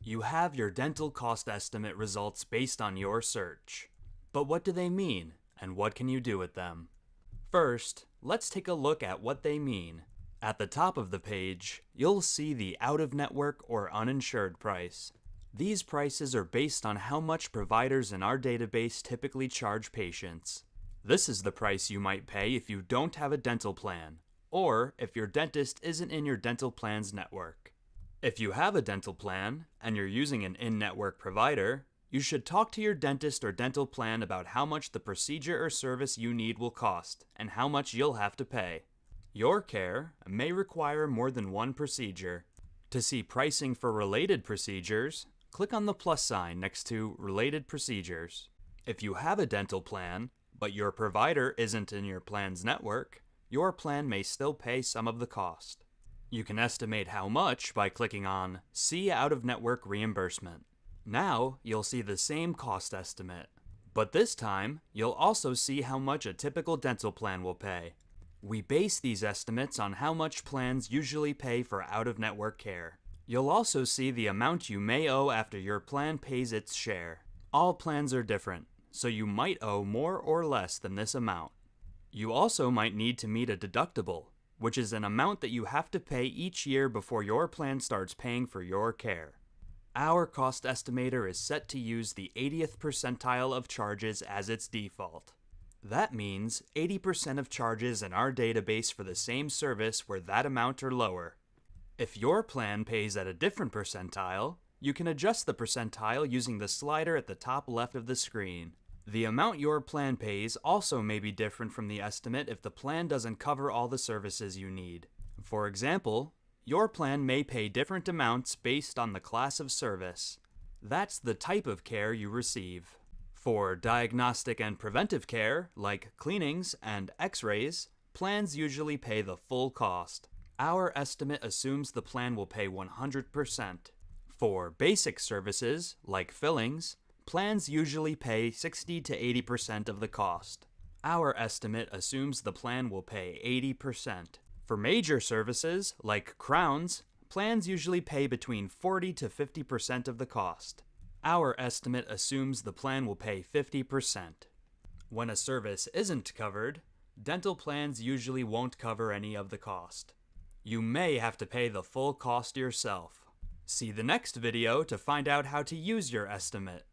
You have your dental cost estimate results based on your search. But what do they mean, and what can you do with them? First, let's take a look at what they mean. At the top of the page, you'll see the out-of-network or uninsured price. These prices are based on how much providers in our database typically charge patients. This is the price you might pay if you don't have a dental plan, or if your dentist isn't in your dental plan's network. If you have a dental plan, and you're using an in-network provider, you should talk to your dentist or dental plan about how much the procedure or service you need will cost, and how much you'll have to pay. Your care may require more than one procedure. To see pricing for related procedures, click on the plus sign next to Related Procedures. If you have a dental plan, but your provider isn't in your plan's network, your plan may still pay some of the cost. You can estimate how much by clicking on See Out-of-Network Reimbursement. Now, you'll see the same cost estimate, but this time, you'll also see how much a typical dental plan will pay. We base these estimates on how much plans usually pay for out-of-network care. You'll also see the amount you may owe after your plan pays its share. All plans are different, so you might owe more or less than this amount. You also might need to meet a deductible, which is an amount that you have to pay each year before your plan starts paying for your care. Our cost estimator is set to use the 80th percentile of charges as its default. That means 80% of charges in our database for the same service were that amount or lower. If your plan pays at a different percentile, you can adjust the percentile using the slider at the top left of the screen. The amount your plan pays also may be different from the estimate if the plan doesn't cover all the services you need. For example, your plan may pay different amounts based on the class of service. That's the type of care you receive. For diagnostic and preventive care, like cleanings and x-rays, plans usually pay the full cost. Our estimate assumes the plan will pay 100%. For basic services, like fillings, plans usually pay 60 to 80% of the cost. Our estimate assumes the plan will pay 80%. For major services, like crowns, plans usually pay between 40 to 50% of the cost. Our estimate assumes the plan will pay 50%. When a service isn't covered, dental plans usually won't cover any of the cost. You may have to pay the full cost yourself. See the next video to find out how to use your estimate.